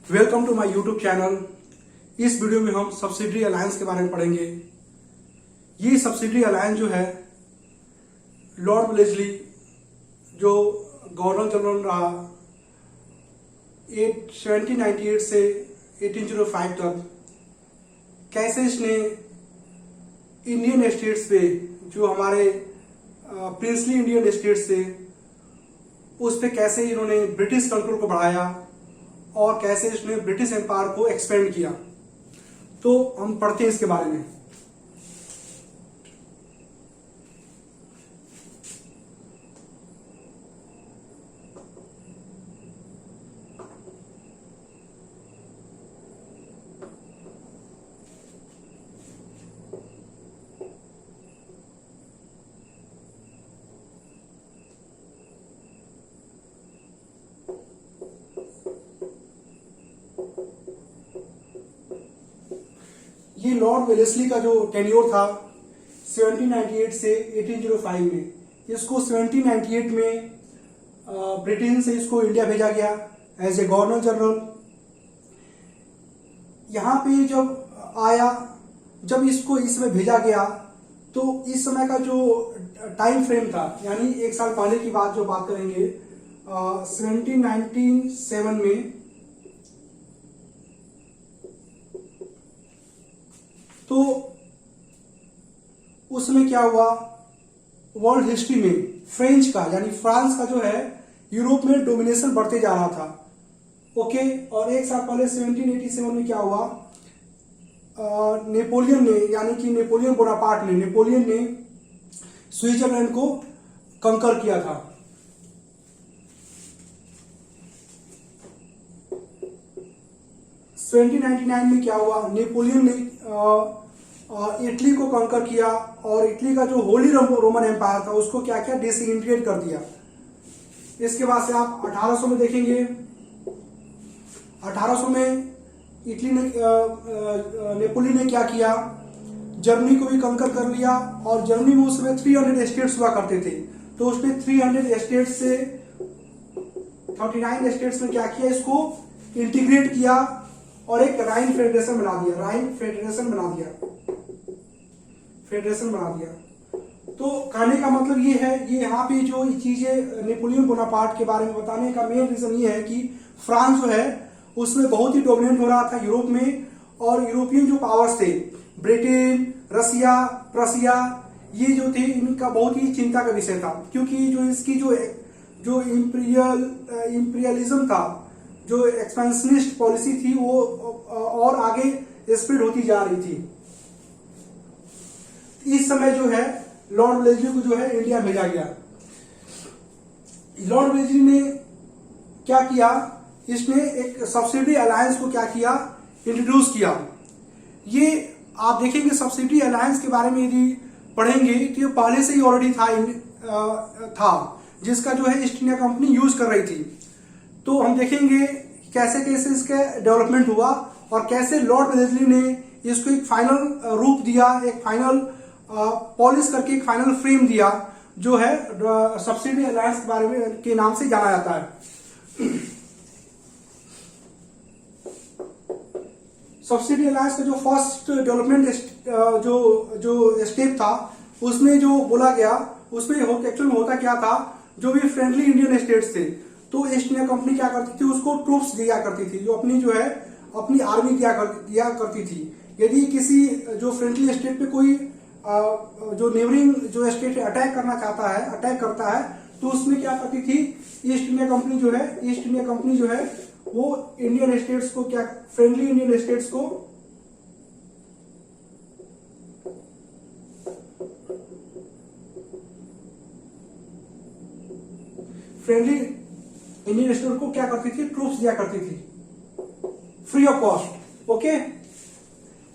Welcome to my YouTube channel. इस video में हम सब्सिडरी अलायंस के बारे में पढ़ेंगे। ये सब्सिडरी अलायंस जो है लॉर्ड वेलेस्ली जो गवर्नर जनरल रहा 1798 से 1805 तक, कैसे इसने इंडियन स्टेट्स पे जो हमारे प्रिंसली इंडियन स्टेट्स थे उस पे कैसे इन्होंने ब्रिटिश कंट्रोल को बढ़ाया और कैसे इसने ब्रिटिश एम्पायर को एक्सपेंड किया। तो हम पढ़ते हैं इसके बारे में। ये लॉर्ड वेलेस्ली का जो टेन्योर था 1798 से 1805 में, इसको 1798 में ब्रिटेन से इसको इंडिया भेजा गया एज ए गवर्नर जनरल। यहाँ पे जब आया, जब इसको इसमें भेजा गया तो इस समय का जो टाइम फ्रेम था, यानी एक साल पहले की बात जो बात करेंगे 1797 में, तो उसमें क्या हुआ, वर्ल्ड हिस्ट्री में फ्रेंच का यानी फ्रांस का जो है यूरोप में डोमिनेशन बढ़ते जा रहा था। ओके, और एक साल पहले 1787 में क्या हुआ, नेपोलियन ने यानी कि नेपोलियन बोनापार्ट ने स्विट्जरलैंड को कंकर किया था। सेवेंटीन 1799 में क्या हुआ, नेपोलियन ने इटली को कंकर किया और इटली का जो होली रोमन एम्पायर था उसको क्या किया, डिसइंटीग्रेट कर दिया। इसके बाद से आप 1800 में देखेंगे, 1800 में इटली ने नेपोलियन ने क्या किया, जर्मनी को भी कंकर कर लिया और जर्मनी में उस समय 300 स्टेट्स हुआ करते थे। तो उसने 300 स्टेट्स से 39 स्टेट्स में क्या किया, इसको इंटीग्रेट किया और एक राइन फेडरेशन बना दिया। तो कहने का मतलब ये है, ये यहाँ पे जो चीजें नेपोलियन बोनापार्ट के बारे में बताने का मेन रीजन ये है कि फ्रांस जो है उसमें बहुत ही डोमिनेंट हो रहा था यूरोप में, और यूरोपियन जो पावर्स थे ब्रिटेन, रसिया, प्रसिया, ये जो थे इनका बहुत ही चिंता का विषय था, क्योंकि जो इसकी जो इंपीरियलिज्म था, जो एक्सपेंशनिस्ट पॉलिसी थी, वो और आगे स्प्रेड होती जा रही थी। इस समय जो है लॉर्ड वेलेस्ली को जो है इंडिया भेजा गया। लॉर्ड वेलेस्ली ने क्या किया, इसने एक सब्सिडरी अलायंस को क्या किया, इंट्रोड्यूस किया। ये आप देखेंगे सब्सिडरी अलायंस के बारे में यदि पढ़ेंगे तो ये पहले से ही ऑलरेडी था जिसका जो है ईस्ट इंडिया कंपनी यूज कर रही थी। तो हम देखेंगे कैसे कैसे इसका डेवलपमेंट हुआ और कैसे लॉर्ड वेलेस्ली ने इसको एक फाइनल रूप दिया, एक फाइनल पॉलिश करके एक फाइनल फ्रेम दिया, जो है सब्सिडरी अलायंस के बारे में के नाम से जाना जाता है। सब्सिडरी अलायंस का जो फर्स्ट डेवलपमेंट जो स्टेप था उसमें जो बोला गया, उसमें एक्चुअल में होता क्या था, जो भी फ्रेंडली इंडियन स्टेट्स थे तो ईस्ट इंडिया कंपनी क्या करती थी, उसको ट्रूप्स दिया करती थी, जो अपनी आर्मी दिया करती थी। यदि किसी जो फ्रेंडली स्टेट पे कोई जो नेबरिंग जो स्टेट अटैक करता है तो उसमें क्या करती थी, ईस्ट इंडिया कंपनी जो है वो इंडियन स्टेट्स को फ्रेंडली इंडियन स्टेट्स को क्या करती थी, ट्रूप्स दिया करती थी फ्री ऑफ कॉस्ट। ओके,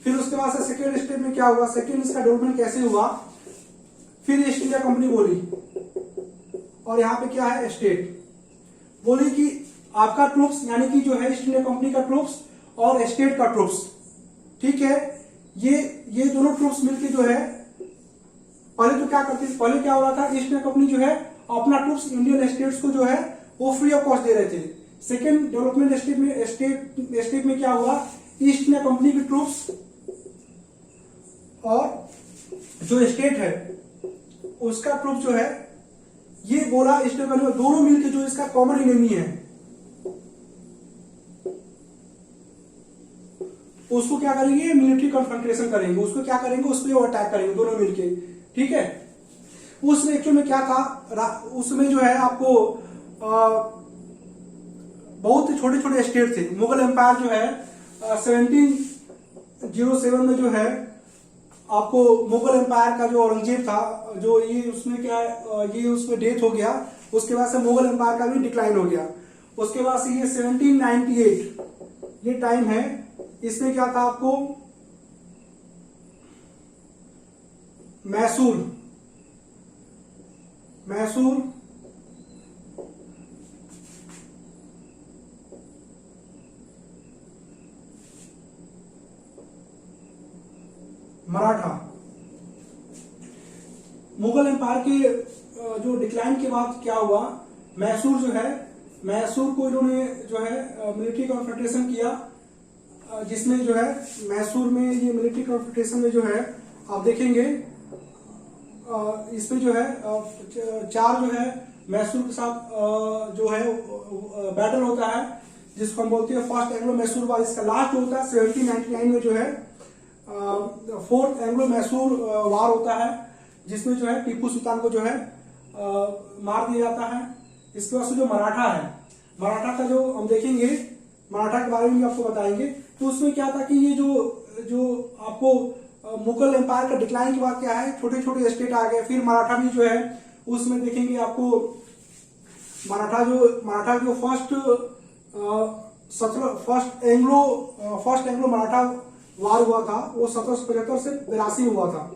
फिर उसके बाद से सेकेंड स्टेप में क्या हुआ, सेकेंड इसका डेवलपमेंट कैसे हुआ, फिर ईस्ट इंडिया कंपनी बोली, और यहाँ पे क्या है, स्टेट बोली कि आपका ट्रूप्स यानी कि जो है ईस्ट इंडिया कंपनी का ट्रूप्स और स्टेट का ट्रूप्स, ठीक है, ये दोनों ट्रूप्स मिलकर जो है पहले तो क्या करती थी, पहले क्या हो रहा था, ईस्ट इंडिया कंपनी जो है अपना ट्रूप्स इंडियन स्टेट्स को जो है वो फ्री ऑफ कॉस्ट दे रहे थे। सेकेंड डेवलपमेंट स्टेप में क्या हुआ, ईस्ट ने कंपनी की ट्रूप्स और जो स्टेट है उसका ट्रूप जो है ये बोला, ईस्ट ने दोनों मिलकर जो इसका कॉमन एनिमी है उसको क्या करेंगे, मिलिट्री कन्फ्रंटेशन करेंगे, उसको क्या करेंगे, उस पर अटैक करेंगे दोनों मिलके। ठीक है, उसमें एक्चुअल में क्या था, उसमें जो है आपको बहुत छोटे छोटे स्टेट थे। मुगल एम्पायर जो है 1707 में जो है आपको मुगल एम्पायर का जो औरंगजेब था, जो ये उसमें क्या ये उसमें डेथ हो गया, उसके बाद से मुगल एम्पायर का भी डिक्लाइन हो गया। उसके बाद से ये 1798 ये टाइम है, इसमें क्या था आपको मैसूर मराठा, मुगल एम्पायर के जो डिक्लाइन के बाद क्या हुआ, मैसूर जो है, मैसूर को इन्होंने जो है मिलिट्री कॉन्फ्रंटेशन किया, जिसमें जो है मैसूर में ये मिलिट्री कॉन्फ्रंटेशन में जो है आप देखेंगे इसमें जो है 4 जो है मैसूर के साथ जो है बैटल होता है, जिसको हम बोलते हैं फर्स्ट एंग्लो मैसूर वार। इसका लास्ट होता है 1799 में जो है फोर्थ एंग्लो मैसूर वार होता है, जिसमें जो है टीपू सुल्तान को जो है मार दिया जाता है। इसके बाद से जो मराठा है, मराठा का जो हम देखेंगे, मराठा के बारे में आपको बताएंगे। तो उसमें क्या था कि ये जो आपको मुगल एम्पायर का डिक्लाइन के बाद क्या है, छोटे छोटे स्टेट आ गए। फिर मराठा भी जो है उसमें देखेंगे आपको मराठा जो फर्स्ट एंग्लो मराठा वार हुआ था वो 1775 से 82 में हुआ था।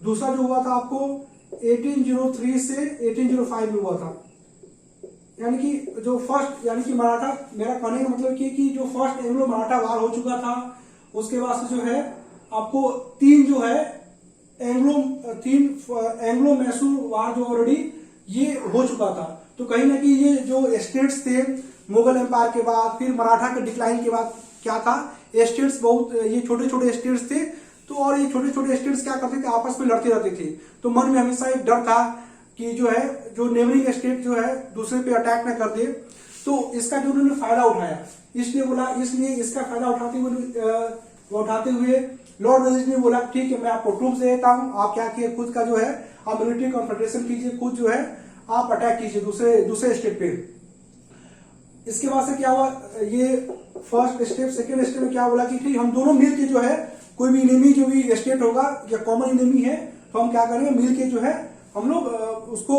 दूसरा जो हुआ था आपको 1803 से 1805 में हुआ था। यानी कि जो फर्स्ट, यानी कि मराठा, मेरा कहने का मतलब कि जो फर्स्ट एंग्लो मराठा वार हो चुका था, उसके बाद से जो है आपको 3 जो है एंग्लो मैसूर वार जो ऑलरेडी ये हो चुका था। तो कहीं ना कहीं ये जो स्टेट्स थे मुगल एम्पायर के बाद, फिर मराठा के डिक्लाइन के बाद क्या था, स्टेट्स बहुत ये छोटे छोटे स्टेट्स थे। तो और ये छोटे छोटे स्टेट्स क्या करते थे, आपस में लड़ते रहते थे। तो मन में हमेशा एक डर था कि जो है जो नेबरिंग स्टेट जो है दूसरे पे अटैक ना कर दे। तो इसका जो उन्होंने फायदा उठाया, इसलिए इसका फायदा उठाते हुए लॉर्ड वेलेस्ली ने बोला ठीक है, मैं आपको ट्रूप्स दे देता हूं, आप क्या किए, खुद का जो है आप मिलिट्री कॉन्फ्रंटेशन कीजिए, खुद जो है आप अटैक कीजिए दूसरे स्टेट पे। इसके बाद से क्या हुआ, ये फर्स्ट स्टेप। सेकेंड स्टेप में क्या बोला कि ठीक हम दोनों मिलके जो है कोई भी इनेमी जो भी स्टेट होगा या कॉमन इनेमी है, तो हम क्या करेंगे, मिलके जो है हम लोग उसको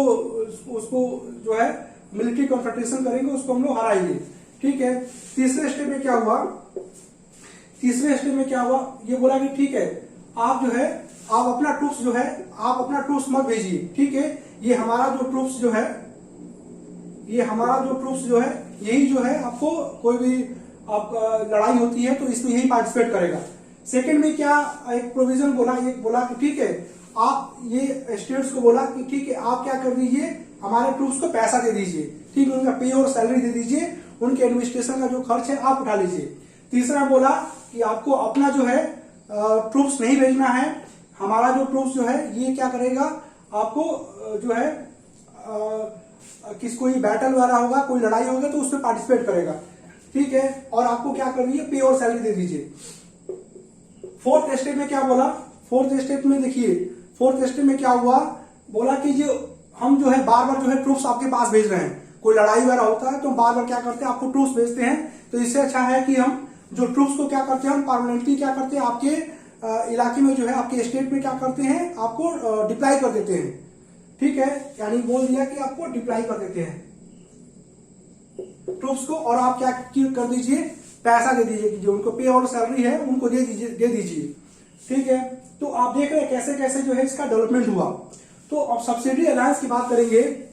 जो है मिलिट्री कॉन्फ्रंटेशन करेंगे, उसको हम लोग हराएंगे। ठीक है। तीसरे स्टेप में क्या हुआ, ये बोला कि ठीक है आप जो है आप अपना ट्रूप्स मत भेजिए। ठीक है, ये हमारा जो ट्रूप्स जो है यही जो है आपको कोई भी आपका लड़ाई होती है तो इसमें यही पार्टिसिपेट करेगा। सेकंड में क्या एक प्रोविजन बोला कि ठीक है, आप ये स्टेट्स को बोला कि ठीक है आप क्या कर दीजिए, हमारे ट्रूप्स को पैसा दे दीजिए, ठीक है, उनका पे और सैलरी दे दीजिए, उनके एडमिनिस्ट्रेशन का जो खर्च है आप उठा लीजिए। तीसरा बोला कि आपको अपना जो है ट्रूप्स नहीं भेजना है, हमारा जो ट्रूप्स जो है ये क्या करेगा, आपको जो है कोई बैटल वगैरह होगा, कोई लड़ाई होगा तो उसमें पार्टिसिपेट करेगा। ठीक है, और आपको क्या कर दीजिए, पे और सैलरी दे दीजिए। फोर्थ स्टेप में क्या बोला, फोर्थ स्टेप में क्या हुआ, बोला कि जो हम जो है बार बार जो है ट्रूप्स आपके पास भेज रहे हैं, कोई लड़ाई वगैरह होता है तो बार बार क्या करते हैं, आपको ट्रूप्स भेजते हैं। तो इससे अच्छा है कि हम जो ट्रूप्स को क्या करते हैं, हम परमानेंटली क्या करते हैं, आपके इलाके में जो है आपके स्टेट में क्या करते हैं, आपको डिप्लाई कर देते हैं। ठीक है, यानी बोल दिया कि आपको डिप्लाई कर देते हैं ट्रूप्स को, और आप क्या कर दीजिए, पैसा दे दीजिए कि जो उनको पे और सैलरी है उनको दे दीजिए। ठीक है, तो आप देख रहे हैं कैसे कैसे जो है इसका डेवलपमेंट हुआ। तो अब सब्सिडी अलायंस की बात करेंगे।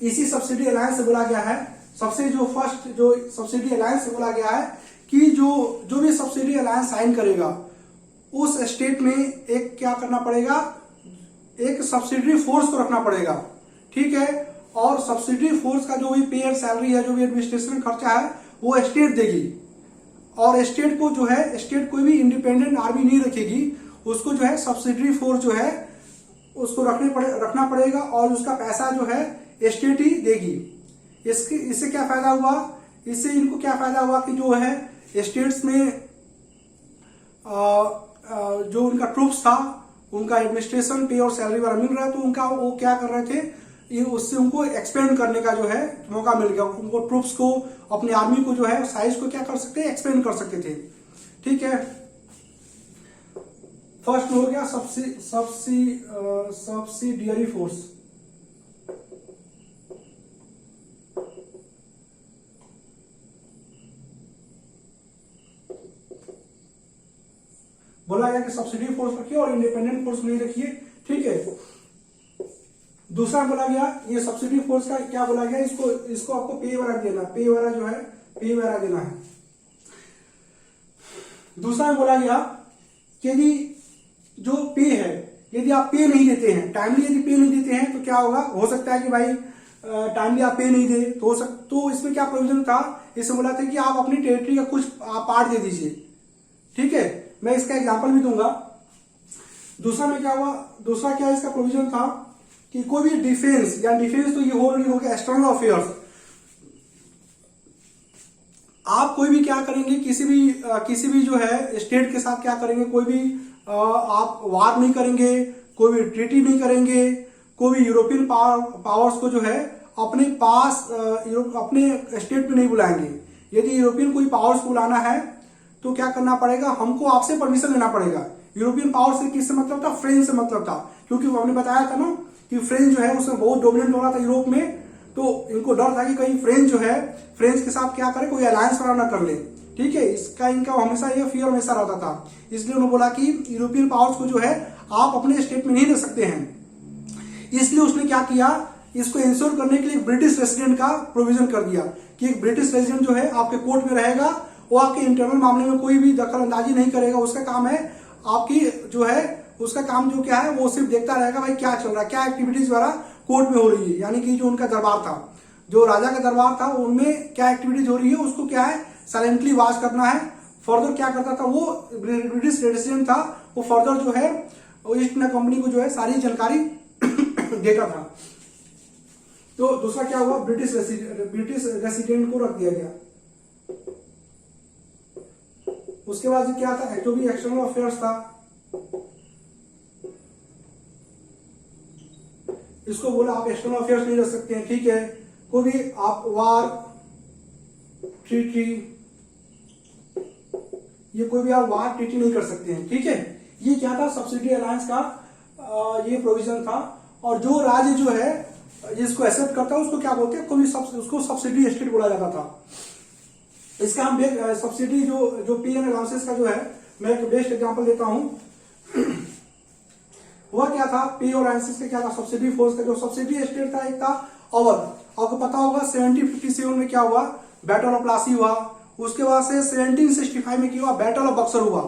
इसी सब्सिडी अलायंस से बोला गया है, फर्स्ट जो सब्सिडी अलायंस से बोला गया है कि जो भी सब्सिडी अलायंस साइन करेगा उस स्टेट में एक क्या करना पड़ेगा, एक सब्सिडी फोर्स को रखना पड़ेगा। ठीक है, और सब्सिडी फोर्स का जो भी पे एंड सैलरी है, जो भी एडमिनिस्ट्रेशन खर्चा है, वो स्टेट देगी। और स्टेट को जो है, स्टेट कोई भी इंडिपेंडेंट आर्मी नहीं रखेगी, उसको जो है सब्सिडी फोर्स जो है उसको रखना पड़ेगा और उसका पैसा जो है स्टेट ही देगी। इससे क्या फायदा हुआ, इससे इनको क्या फायदा हुआ कि जो है स्टेट्स में जो उनका ट्रूप्स था, उनका एडमिनिस्ट्रेशन पे और सैलरी वाला मिल रहा है, तो उनका वो क्या कर रहे थे, ये उससे उनको एक्सपेंड करने का जो है मौका मिल गया। उनको ट्रूप्स को, अपनी आर्मी को जो है साइज को क्या कर सकते, एक्सपेंड कर सकते थे। ठीक है, फर्स्ट में हो गया सब्सिडियरी फोर्स। बोला गया कि सब्सिडी फोर्स रखिए और इंडिपेंडेंट फोर्स नहीं रखिए। ठीक है, दूसरा बोला गया ये सब्सिडी फोर्स का क्या बोला गया, इसको आपको पे वगैरह देना, पे वगैरह जो है पे वगैरह देना है। दूसरा में बोला गया कि यदि जो पे है, यदि आप पे नहीं देते हैं, टाइमली यदि पे नहीं देते हैं, तो क्या होगा, हो सकता है कि भाई टाइमली आप पे नहीं दे तो इसमें क्या प्रोविजन था, इसमें बोला था कि आप अपनी टेरिटरी का कुछ पार्ट दे दीजिए। ठीक है, मैं इसका एग्जांपल भी दूंगा। दूसरा में क्या हुआ, दूसरा क्या इसका प्रोविजन था कि कोई भी डिफेंस, या डिफेंस तो ये हो गया एक्सटर्नल अफेयर्स, आप कोई भी क्या करेंगे, किसी भी जो है स्टेट के साथ क्या करेंगे, कोई भी आप वार नहीं करेंगे, कोई भी ट्रीटी नहीं करेंगे, कोई भी यूरोपियन पावर्स को जो है अपने पास अपने स्टेट में नहीं बुलाएंगे। यदि यूरोपियन कोई पावर्स को बुलाना है तो क्या करना पड़ेगा, हमको आपसे परमिशन लेना पड़ेगा। यूरोपियन पावर से किससे मतलब था, फ्रेंच से मतलब था, क्योंकि हमने बताया था ना कि फ्रेंच जो है उसमें बहुत डोमिनेंट हो रहा था यूरोप में, तो इनको डर था कि कहीं फ्रेंच जो है फ्रेंच के साथ क्या करे, कोई अलायंस वगैरह ना कर ले। ठीक है, इसका इनका हमेशा ये फियर हमेशा रहता था। इसलिए उन्होंने बोला कि यूरोपियन पावर्स को जो है आप अपने स्टेट में नहीं रख सकते हैं। इसलिए उसने क्या किया, इसको इंश्योर करने के लिए ब्रिटिश रेसिडेंट का प्रोविजन कर दिया कि एक ब्रिटिश रेसिडेंट जो है आपके कोर्ट में रहेगा, वो आपके इंटरनल मामले में कोई भी दखल अंदाजी नहीं करेगा। उसका काम है आपकी जो है, उसका काम जो क्या है, वो सिर्फ देखता रहेगा भाई क्या चल रहा है, क्या एक्टिविटीज द्वारा कोर्ट में हो रही है। यानी कि जो उनका दरबार था, जो राजा का दरबार था, उनमें क्या एक्टिविटीज हो रही है उसको क्या है साइलेंटली वॉच करना है। फर्दर क्या करता था, वो ब्रिटिश रेसिडेंट था, वो फर्दर जो है ईस्ट इंडिया कंपनी को जो है सारी जानकारी देता था। तो दूसरा क्या हुआ, ब्रिटिश रेसिडेंट को रख दिया गया। उसके बाद क्या था, जो भी एक्सटर्नल अफेयर्स था, इसको बोला आप एक्सटर्नल अफेयर्स नहीं रख सकते हैं। ठीक है, कोई भी आप वार, ट्रीटी, ये कोई भी आप वार ट्रीटी नहीं कर सकते हैं। ठीक है, ये क्या था, सब्सिडी अलायंस का ये प्रोविजन था। और जो राज्य जो है जिसको एक्सेप्ट करता है उसको क्या बोलते हैं, कोई उसको सब्सिडी स्टेट बोला जाता था। इसका हम सब्सिडी जो पी एंड अलाउंसेस का जो है, मैं एक बेस्ट एग्जांपल देता हूं। हुआ क्या था, पी और अलाउंसेस का क्या था, सब्सिडी फोर्स का जो सब्सिडी स्टेट था, एक था अवध। आपको पता होगा 1757 में क्या हुआ, बैटल ऑफ प्लासी हुआ। उसके बाद से 1765 में क्या हुआ, बैटल ऑफ बक्सर हुआ।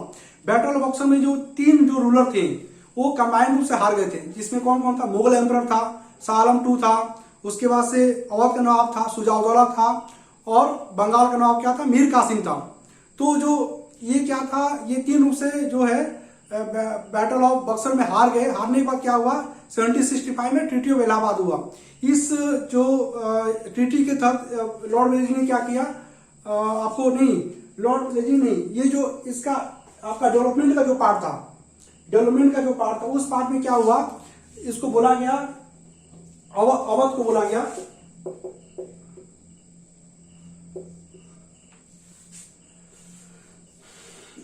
बैटल ऑफ बक्सर में जो तीन जो रूलर थे वो कंबाइंड रूप से हार गए थे, जिसमें कौन कौन था, मुगल एम्परर था, शाह आलम II था, उसके बाद से अवध का नवाब था शुजा-उद-दौला था, और बंगाल का नवाब क्या था, मीर कासिम था। तो जो ये क्या था, ये तीन रूप से जो है बैटल ऑफ बक्सर में हार गए। हारने के बाद क्या हुआ, 1765 में ट्रीटी ऑफ इलाहाबाद हुआ। इस जो ट्रीटी के तहत लॉर्ड वेलेस्ली ने क्या किया, आपको नहीं, लॉर्ड वेलेस्ली नहीं, ये जो इसका आपका डेवलपमेंट का जो पार्ट था, उस पार्ट में क्या हुआ, इसको बोला गया, अवध को बोला गया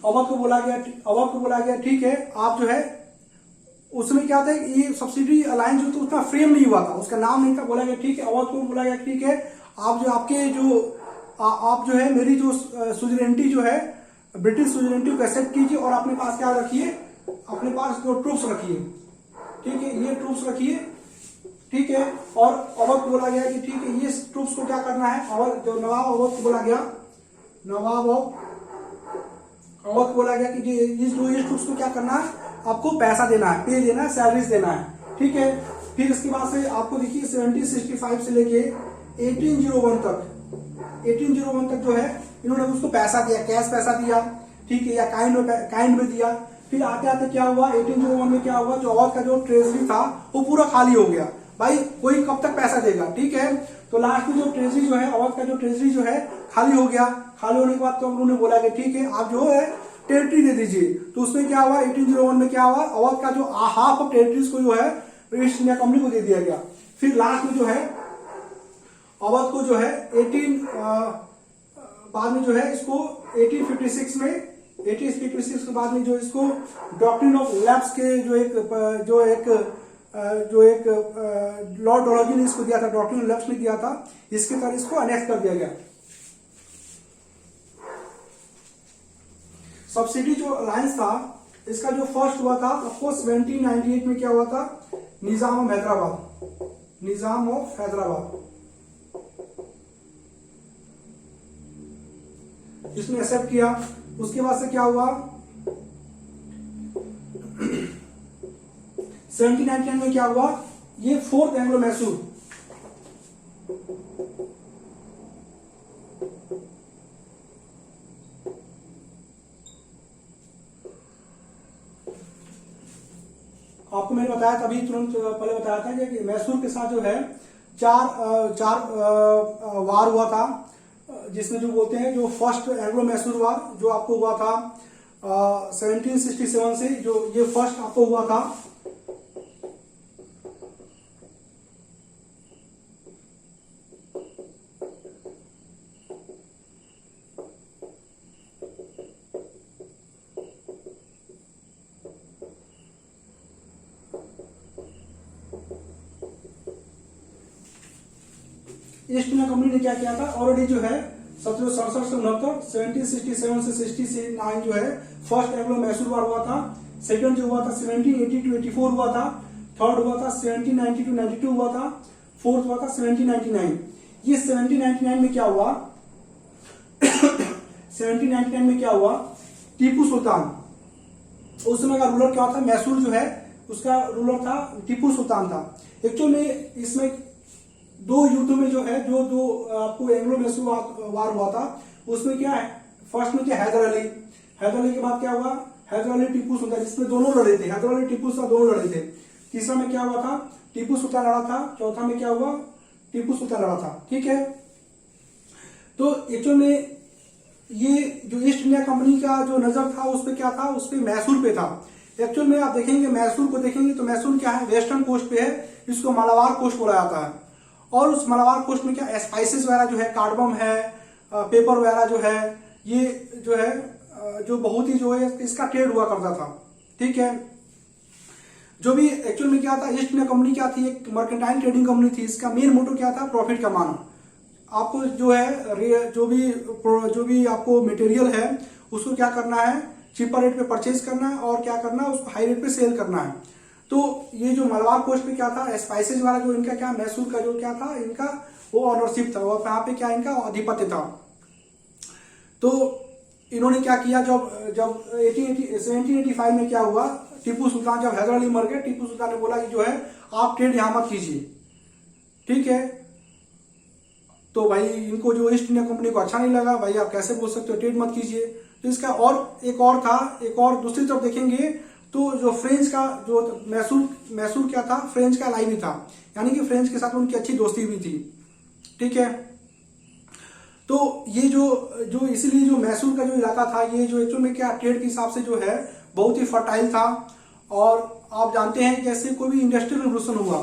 अवध को बोला गया। ठीक है, आप जो है उसमें क्या था, ये सब्सिडी अलायंस जो था उसका फ्रेम नहीं हुआ था, उसका नाम नहीं था। बोला गया ठीक है, अवध को बोला गया ठीक है, आप जो है मेरी जो सुजरेंटी जो है, ब्रिटिश सुजरेंटी को एक्सेप्ट कीजिए और अपने पास क्या रखिए, अपने पास जो ट्रूप्स रखिए। ठीक है, ये ट्रूप्स रखिए। ठीक है, और अवध को बोला गया कि ठीक है, ये ट्रूप्स को क्या करना है, अवध जो नवाब अवध को बोला गया, अवध को बोला गया कि ये ट्रूप्स को क्या करना है, आपको पैसा देना है, पे देना है, सैलरीज देना है। ठीक है, फिर इसके बाद से आपको देखिए 1765 से लेके 1801 तक, 1801 तक जो है इन्होंने उसको पैसा दिया, कैश पैसा दिया, ठीक है, या काइंड में दिया। फिर आते आते क्या हुआ, 1801 में क्या हुआ, जो अवध का जो ट्रेजरी था वो पूरा खाली हो गया। भाई कोई कब तक पैसा देगा, ठीक है। तो लास्ट में जो ट्रेजरी जो है, अवध का जो ट्रेजरी जो है खाली हो गया। खाली होने के बाद तो उन्होंने बोला कि ठीक है आप जो है टेरिटरी दे दीजिए। तो उसमें क्या हुआ, 1801 में क्या हुआ, अवध का जो हाफ ऑफ टेरिटरीज को जो है ईस्ट इंडिया कंपनी को दे दिया गया। फिर लास्ट में जो है अवध को जो है बाद में जो है इसको 1856 में 1856 के बाद में जो इसको डॉक्ट्रिन ऑफ लैप्स के जो एक लॉर्ड डोलहौजी ने इसको दिया था, डॉक्ट्रिन ऑफ लैप्स ने दिया था, इसके तहत इसको अनेक्स कर दिया गया। सब्सिडी जो अलायंस था इसका जो फर्स्ट हुआ था आपको 1798 में क्या हुआ था, निजाम ऑफ हैदराबाद, निजाम ऑफ हैदराबाद इसने एक्सेप्ट किया। उसके बाद से क्या हुआ 1799 में क्या हुआ, ये फोर्थ एंग्लो मैसूर, आपको मैंने बताया तभी तुरंत पहले बताया था कि मैसूर के साथ जो है चार वार हुआ था, जिसमें जो बोलते हैं जो फर्स्ट एंग्लो मैसूर वार जो आपको हुआ था 1767 से, जो ये फर्स्ट आपको हुआ था। ईस्ट इंडिया कंपनी ने क्या किया था, ऑलरेडी जो है 1767 से 69, 1767 से 69 जो है फर्स्ट एंग्लो मैसूर वार हुआ था। सेकंड जो हुआ था 1780 टू 84 हुआ था। थर्ड हुआ था 1790 टू 92 हुआ था। फोर्थ हुआ था 1799। ये 1799 में क्या हुआ 1799 में क्या हुआ, टीपू सुल्तान, उस समय का रूलर क्या था, मैसूर जो है उसका रूलर था टीपू सुल्तान था। एक्चुअल में इसमें दो युद्धों में जो है जो आपको एंग्लो मैसूर वार हुआ था उसमें क्या है, फर्स्ट में क्या हैदर अली के बाद क्या हुआ, हैदर अली टीपू सुल्तान, जिसमें दोनों लड़े थे, हैदर अली टीपू सुल्तान दोनों लड़े थे। तीसरा में क्या हुआ था, टीपू सुल्तान लड़ा था। चौथा में क्या हुआ, टीपू सुल्तान लड़ा था, ठीक है। तो एक्चुअल में ये जो ईस्ट इंडिया कंपनी का जो नजर था उस पर क्या था, उस पर मैसूर पे था। एक्चुअल में आप देखेंगे मैसूर को देखेंगे तो मैसूर क्या है, वेस्टर्न कोस्ट पे है, इसको मालाबार कोस्ट बोला जाता है। और उस मालाबार कोस्ट में क्या स्पाइसेस वगैरह जो है, कार्डमम है, पेपर वगैरह जो है, ये जो है जो बहुत ही जो है इसका ट्रेड हुआ करता था, ठीक है। जो भी एक्चुअल में क्या था, ईस्ट इंडिया कंपनी क्या थी, एक मर्केंटाइल ट्रेडिंग कंपनी थी। इसका मेन मोटो क्या था, प्रॉफिट कमाना। आपको जो है जो भी आपको मटेरियल है उसको क्या करना है, चीपर रेट पे परचेज करना है और क्या करना है, उसको हाई रेट पे सेल करना है। तो ये जो मालाबार कोस्ट पे क्या था, स्पाइसेज वाला जो इनका क्या, मैसूर का जो क्या था इनका वो ऑनरशिप था और यहाँ पे क्या इनका आधिपत्य था। तो इन्होंने क्या किया, जब 1785 में क्या हुआ, टीपू सुल्तान जब हैदर अली मर गए, टीपू सुल्तान ने बोला कि जो है आप ट्रेड यहां मत कीजिए, ठीक है। तो भाई इनको जो ईस्ट इंडिया कंपनी को अच्छा नहीं लगा, भाई आप कैसे बोल सकते हो ट्रेड मत कीजिए। तो इसका और एक और दूसरी तरफ देखेंगे तो जो फ्रेंच का जो मैसूर क्या था, फ्रेंच का अलाई भी था, यानी कि फ्रेंच के साथ उनकी अच्छी दोस्ती भी थी, ठीक है। तो ये जो इसीलिए जो मैसूर का जो इलाका था, ये जो एक्चुअल में क्या ट्रेड के हिसाब से जो है बहुत ही फर्टाइल था। और आप जानते हैं जैसे कोई भी इंडस्ट्रियल रिवोल्यूशन हुआ,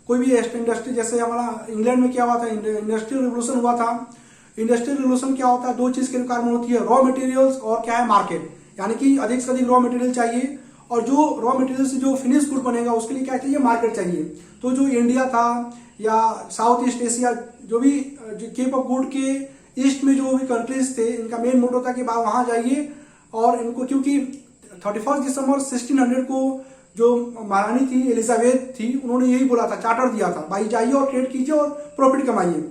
कोई भी इंडस्ट्री, जैसे हमारा इंग्लैंड में क्या हुआ था, इंडस्ट्रियल रिवोल्यूशन हुआ था। इंडस्ट्रियल रिवोल्यूशन क्या होता है, दो चीज की रिक्वायरमेंट होती है, रॉ मटेरियल्स और क्या है मार्केट, यानी कि अधिक से अधिक रॉ मटेरियल चाहिए और जो रॉ मटेरियल से जो फिनिश गुड बनेगा उसके लिए क्या चाहिए, मार्केट चाहिए। तो जो इंडिया था या साउथ ईस्ट एशिया, जो भी केप ऑफ गुड के ईस्ट में जो भी कंट्रीज थे, इनका मेन मोटो था कि वहां जाइए और इनको, क्योंकि 31 दिसंबर 1600 को जो महारानी थी एलिजाबेथ थी, उन्होंने यही बोला था, चार्टर दिया था, भाई जाइए और ट्रेड कीजिए और प्रॉफिट कमाइए।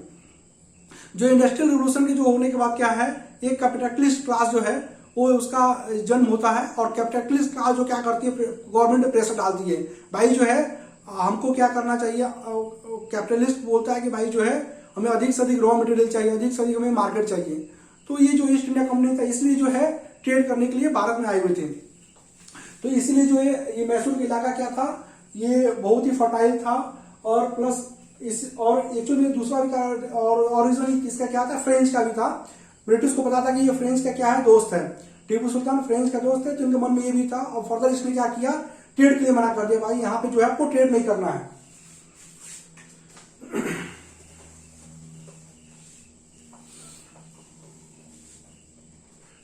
जो इंडस्ट्रियल रिवोल्यूशन के जो होने के बाद क्या है, एक कैपिटलिस्ट क्लास जो है वो उसका जन्म होता है और कैपिटलिस्ट क्लास जो क्या करती है, गवर्नमेंट पे प्रेशर डालती है, भाई जो है हमको क्या करना चाहिए, कैपिटलिस्ट बोलता है कि भाई जो है हमें अधिक से अधिक रॉ मटेरियल चाहिए, अधिक से अधिक हमें मार्केट चाहिए। तो ये जो ईस्ट इंडिया कंपनी था इसलिए जो है ट्रेड करने के लिए भारत में आए हुए थे। तो इसलिए जो है ये मैसूर का इलाका क्या था, ये बहुत ही फर्टाइल था, और प्लस इस और एक्चुअली दूसरा भी और ओरिजिनल इसका क्या था, फ्रेंच का भी था। ब्रिटिश को पता था कि ये फ्रेंच का क्या है, दोस्त है, टीपू सुल्तान फ्रेंच का दोस्त है, तो उनके मन में ये भी था। और फर्दर इसने क्या किया, ट्रेड के लिए मना कर दिया, भाई यहाँ पे जो है आपको ट्रेड नहीं करना है।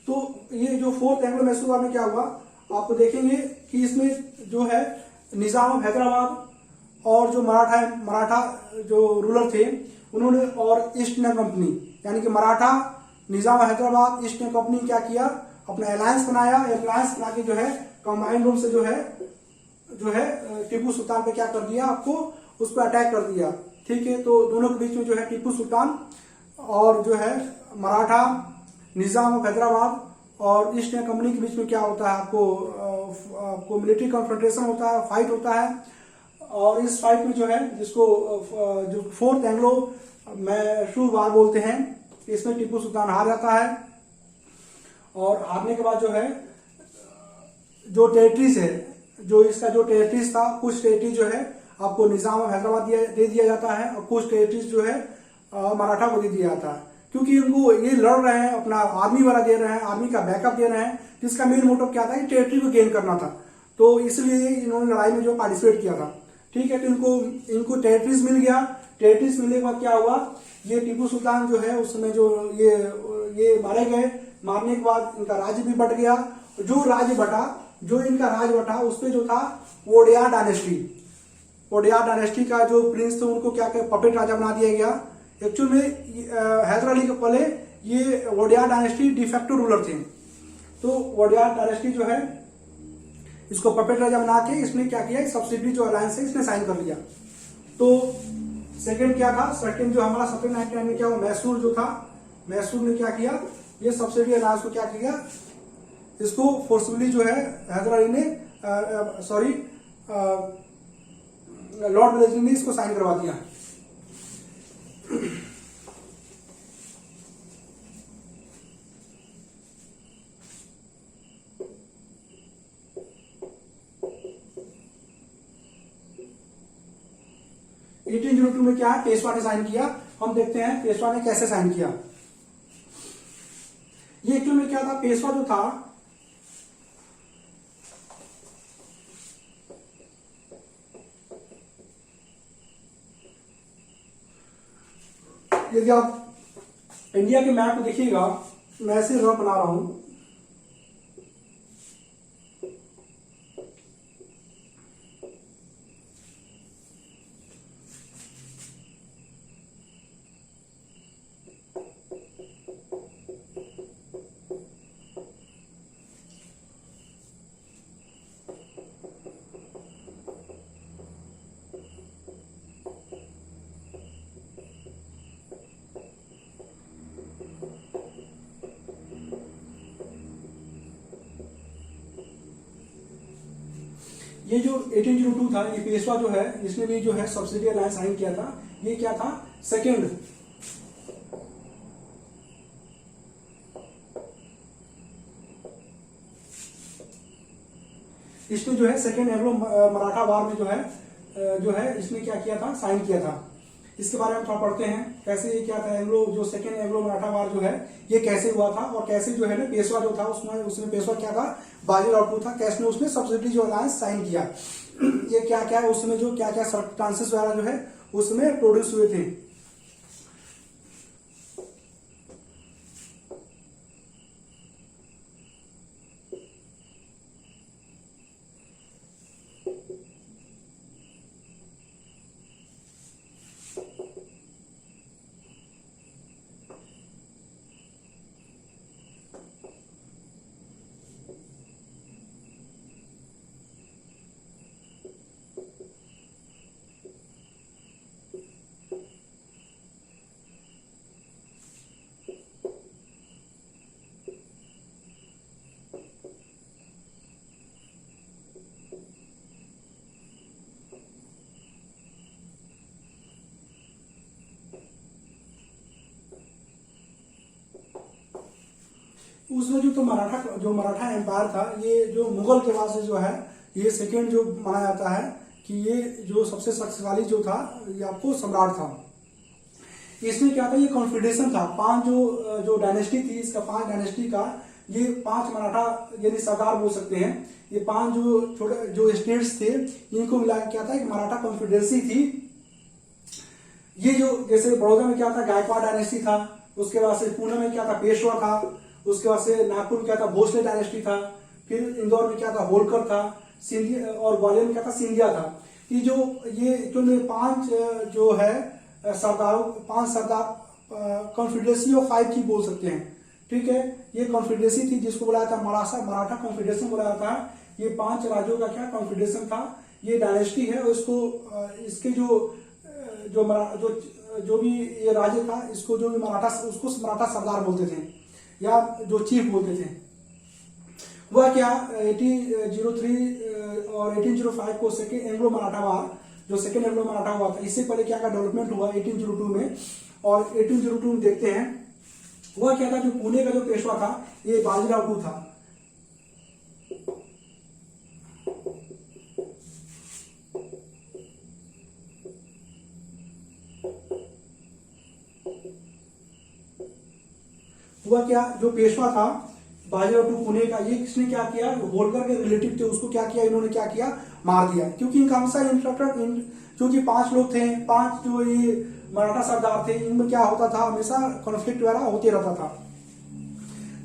तो ये जो फोर्थ एंग्लो मैसूर वार में क्या हुआ, आप देखेंगे कि इसमें जो है निजाम ऑफ हैदराबाद और जो मराठा जो रूलर थे उन्होंने, और ईस्ट इंडिया कंपनी यानी कि Maratha, Nizam of Hyderabad, East India company क्या किया, अपना अलायंस बनाया। अलायंस बना के जो है कंबाइंड रूप से जो है टीपू सुल्तान पे क्या कर दिया, आपको उस पर अटैक कर दिया। ठीक है, तो दोनों के बीच में जो है टीपू सुल्तान और जो है मराठा, निजाम ऑफ हैदराबाद और ईस्ट इंडिया कंपनी के बीच में क्या होता है, आपको मिलिट्री कन्फ्रंटेशन होता है, फाइट होता है। और इस फाइट में जो है जिसको जो फोर्थ एंग्लो मैसूर वार बोलते हैं, इसमें टीपू सुल्तान हार जाता है। और हारने के बाद जो है जो टेरिटरीज है, जो इसका जो टेरिटरीज था, कुछ टेरिटरीज जो है आपको निजाम ऑफ हैदराबाद दे दिया जाता है, और कुछ टेरिटरीज जो है मराठा को दे दिया जाता है। क्योंकि इनको ये लड़ रहे हैं, अपना आर्मी वाला दे रहे हैं, आर्मी का बैकअप दे रहे हैं, जिसका मेन मोटिव क्या था कि टेरिटरी को गेन करना था। तो इसलिए इन्होंने लड़ाई में जो पार्टिसिपेट किया था। ठीक है, तो इनको टेरिटरीज मिल गया। टेरिटरीज मिलने के बाद क्या हुआ, ये टीपू सुल्तान जो है उसमें जो ये मारे गए। मारने के बाद इनका राज्य भी बट गया। जो इनका राज बटा उसपे जो था वोडियार डायनेस्टी का जो प्रिंस थे उनको क्या पपेट राजा बना दिया गया। एक्चुअल में हैदर अली के पहले ये वोडियार डायनेस्टी डिफेक्टो रूलर थे। तो वोडियार डायनेस्टी जो है इसको पपेट राजा बना के इसने क्या किया, सब्सिडी जो अलायंस है इसने साइन कर लिया। तो सेकंड क्या था, सेकंड जो हमारा 1799 में क्या हुआ, मैसूर जो था, मैसूर ने क्या किया, ये सब्सिडी अलायंस को क्या किया, इसको फोर्सफुली जो है हैदर अली ने लॉर्ड वेलेस्ली ने इसको साइन करवा दिया। (1802) में क्या है, पेशवा ने साइन किया। हम देखते हैं पेशवा ने कैसे साइन किया। ये एक्चुअल में क्या था, पेशवा जो था यदि आप इंडिया के मैप को देखिएगा, मैं ऐसे रफ बना रहा हूं। ये जो 1802 था, ये पेशवा जो है इसने भी जो है सब्सिडी अलायंस साइन किया था। ये क्या था, सेकंड इसने जो है सेकंड एंग्लो मराठा वार में जो है इसने क्या किया था, साइन किया था। इसके बारे में थोड़ा पढ़ते हैं कैसे ये क्या था, जो सेकंड एंग्लो मराठा वार जो है ये कैसे हुआ था, और कैसे जो है ना पेशवा जो था उसने पेशवा क्या था, बाजी राउत था, कैसे उसने सब्सिडी जो अलायंस साइन किया। ये क्या क्या है उसमें जो क्या क्या सर्कमस्टांसेस वगैरह जो है उसमें प्रोड्यूस हुए थे। उसमें जो मराठा एम्पायर था, ये जो मुगल के बाद से जो है ये सेकेंड जो माना जाता है कि ये जो सबसे शक्तिशाली जो था ये आपको सम्राट था। इसमें क्या था, ये कॉन्फेडरेशन था, 5 जो डायनेस्टी थी, इसका 5 डायनेस्टी का ये 5 मराठा यानी सरदार बोल सकते हैं। ये 5 जो छोटे जो स्टेट्स थे इनको मिला के क्या था, एक मराठा कॉन्फेडरेसी थी। ये जो जैसे बड़ौदा में क्या था, गायकवाड़ डायनेस्टी था, उसके बाद से पुणे में क्या था, पेशवा था, उसके बाद से नागपुर में क्या था, भोसले डायनेस्टी था, फिर इंदौर में क्या था, होलकर था, सिंधिया, और ग्वालियर में क्या था, सिंधिया था। ये जो 5 जो है सरदारों, 5 सरदार कॉन्फेडरेसी ऑफ 5 की बोल सकते हैं। ठीक है, ये कॉन्फेडरेसी थी जिसको बुलाया था मराठा कॉन्फेडरेशन बुलाया था। ये 5 राज्यों का क्या कॉन्फेडरेशन था। ये डायनेस्टी है और इसको इसके जो भी ये राज्य था, इसको जो भी उसको मराठा सरदार बोलते थे या जो चीफ बोलते थे। हुआ क्या, 1803 और 1805 को सेकेंड एंग्लो मराठा वार, जो सेकेंड एंग्लो मराठा हुआ था, इससे पहले क्या डेवलपमेंट हुआ 1802 में। और 1802 में देखते हैं हुआ क्या था, जो पुणे का जो पेशवा था ये बाजीराव टू था। हुआ क्या, जो पेशवा था बाजीराव टू पुणे का, ये किसने क्या किया, होलकर के रिलेटिव थे, उसको क्या किया, इन्होंने क्या किया, मार दिया। क्योंकि इनका हमेशा क्योंकि 5 लोग थे, 5 जो ये मराठा सरदार थे, इनमें क्या होता था, हमेशा कॉन्फ्लिक्ट वगैरह होते रहता था।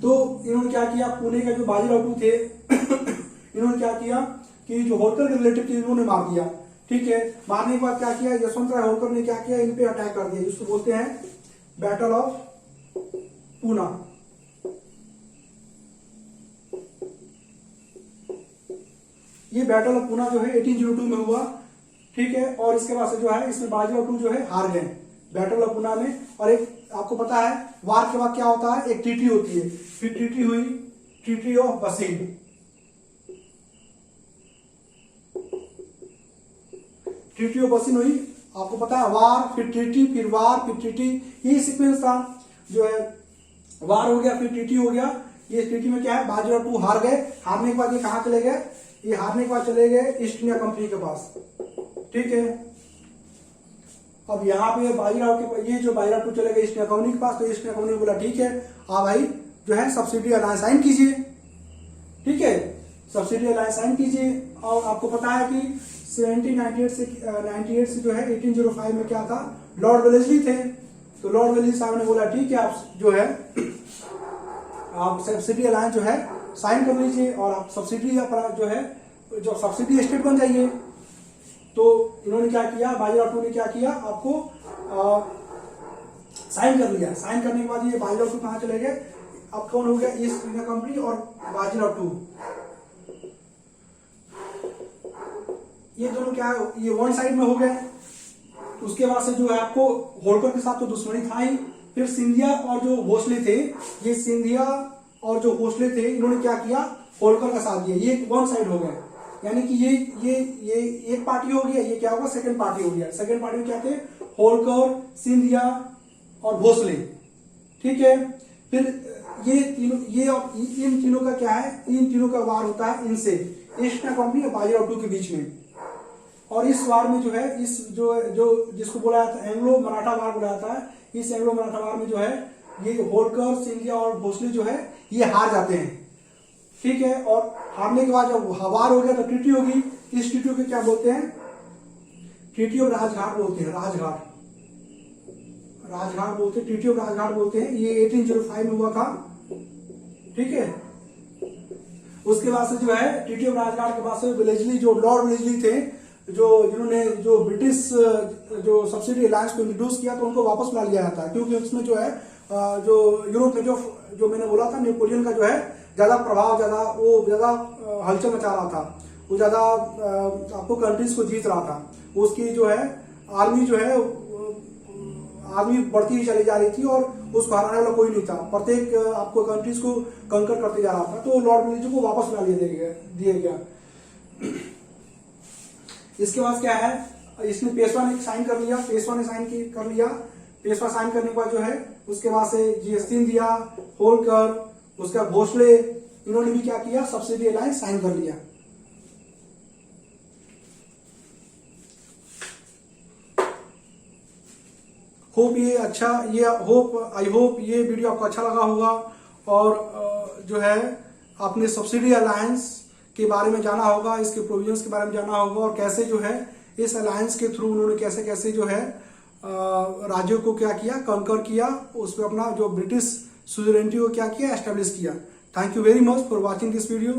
तो इन्होंने क्या किया, पुणे का जो बाजीराव टू थे इन्होंने क्या किया कि जो होलकर के रिलेटिव थे इन्होंने मार दिया। ठीक है, मारने के बाद क्या किया, यशवंत राय होलकर ने क्या किया, इन पे अटैक कर दिया, जिसको बोलते हैं बैटल ऑफ पूना। ये बैटल ऑफ पूना जो है 1802 में हुआ। ठीक है, और इसके बाद से जो है इसमें बाजीराव टू जो है हार गए बैटल ऑफ पूना में। और एक आपको पता है वार के बाद क्या होता है, एक ट्रीटी होती है, फिर ट्रीटी हुई, ट्रीटी ऑफ बसीन। ट्रीटी ऑफ बसीन हुई, आपको पता है, वार फिर ट्रीटी फिर वार फिर ट्रीटी, ये सीक्वेंस था। जो है वार हो गया फिर ट्रीटी हो गया। ये ट्रीटी में क्या है, बाजीराव टू हार गए। हारने के बाद ये कहां चले गए, ये हारने के बाद चले गए ईस्ट इंडिया कंपनी के पास। ठीक है, अब यहाँ पे बाजीराव के ये जो बाजीराव टू चले गए ईस्ट इंडिया कंपनी के पास, तो ईस्ट इंडिया कंपनी बोला ठीक है, आप भाई जो है सब्सिडी अलायंस साइन कीजिए। ठीक है, सब्सिडी अलायंस साइन कीजिए। और आपको पता है कि 1798 से जो है 1805 में क्या था, लॉर्ड वेलेस्ली थे। तो लॉर्ड वेलेस्ली साहब ने बोला ठीक है, आप जो है आप सब्सिडी अलायंस जो है साइन कर लीजिए और आप सब्सिडी जो है जो सब्सिडी स्टेट बन जाइए। तो इन्होंने क्या किया, बाजीराव टू ने क्या किया, आपको साइन कर लिया। साइन करने के बाद ये बाजीराव टू कहां चले गए, अब कौन हो गया, ईस्ट इंडिया कंपनी और बाजीराव टू, ये दोनों क्या है, ये वन साइड में हो गए। उसके बाद से जो है आपको होलकर के साथ तो दुश्मनी था ही, फिर सिंधिया और जो भोसले थे, ये सिंधिया और जो भोसले थे इन्होंने क्या किया, होलकर का साथ दिया। ये वन साइड हो गए, यानी कि ये एक पार्टी हो गया, ये क्या होगा, सेकंड पार्टी हो गया। सेकंड पार्टी में क्या थे, होलकर, सिंधिया और भोसले। ठीक है, फिर ये तीनों, ये इन तीनों का क्या है, इन तीनों का वार होता है इनसे, ईस्ट इंडिया कंपनी और बाजीराव टू के बीच में। और इस वार में जो है, इस जो जिसको बोला जाता है एंग्लो मराठा वार बोला जाता है, इस एंग्लो मराठा वार में जो है ये होलकर, सिंधिया और भोसले जो है ये हार जाते हैं। ठीक है, और हारने के बाद जब वार हो गया तो ट्रीटी होगी। इस ट्रीटी को क्या बोलते हैं, ट्रीटी ऑफ राजघाट बोलते हैं, राजघाट बोलते हैं, ट्रीटी ऑफ राजघाट बोलते हैं। ये 1805 में हुआ था। ठीक है, उसके बाद से जो है ट्रीटी ऑफ राजघाट के बाद से वेलेस्ली, जो लॉर्ड वेलेस्ली थे, जिन्होंने जो ब्रिटिश जो सब्सिडी अलायंस को इंट्रोड्यूस किया, तो उनको वापस बुला लिया जाता है। क्योंकि उसमें जो है जो यूरोप में जो मैंने बोला था, नेपोलियन का जो है ज्यादा प्रभाव, ज्यादा हलचल मचा रहा था, वो ज्यादा आपको कंट्रीज को जीत रहा था। उसकी जो है आर्मी बढ़ती ही चली जा रही थी और उसको हराने वाला कोई नहीं था। प्रत्येक आपको कंट्रीज को कंकर करते जा रहा था। तो लॉर्ड वेलेस्ली को वापस बुला दिया गया। इसके बाद क्या है, इसमें पेशवा ने साइन कर लिया, पेशवा साइन करने के बाद जो है उसके बाद से जी सिंधिया, होलकर, उसका भोसले इन्होंने भी क्या किया, सब्सिडी अलायंस साइन कर लिया। आई होप ये वीडियो आपको अच्छा लगा होगा और जो है आपने सब्सिडी अलायंस के बारे में जाना होगा, इसके प्रोविजंस के बारे में जाना होगा और कैसे जो है इस अलायंस के थ्रू उन्होंने कैसे कैसे जो है राज्यों को क्या किया, कंकर किया, उस पर अपना जो ब्रिटिश सुजरेनिटी को क्या किया, एस्टेब्लिश किया। Thank you very much for watching this video.